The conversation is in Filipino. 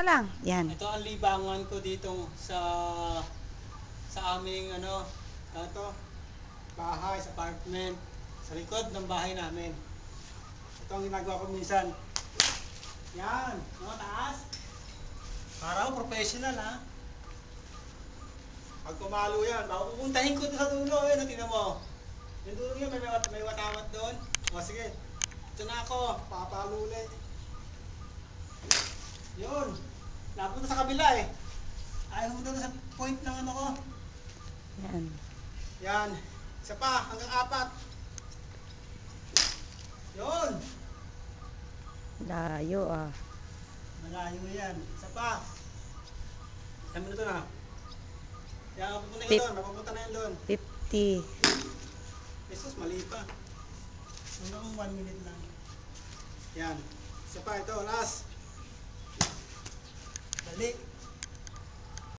ka lang. Yan. Ito ang libangan ko dito sa aming bahay, sa apartment, sa likod ng bahay namin. Ito ang ginagawa ko minsan. Yan, no, taas. Para ako professional, ha. Pag kumalo yan, pupuntahin ko sa dulo, tingnan mo. Yung dulo yan, may watawat doon. O sige, ito na ako, papalo ulit. Yun, napunta sa kabila eh. Ayaw mo doon sa point ng ano ko. Yan. Yan, isa pa, hanggang 4. Yun. Layo ah. Malayo yan, isa pa. Isang minuto na. Yan, mapupunta yun doon, mapupunta na yun doon. 50. Jesus, mali pa. Hanggang 1 minute lang. Yan, isa pa, ito, last. Dali.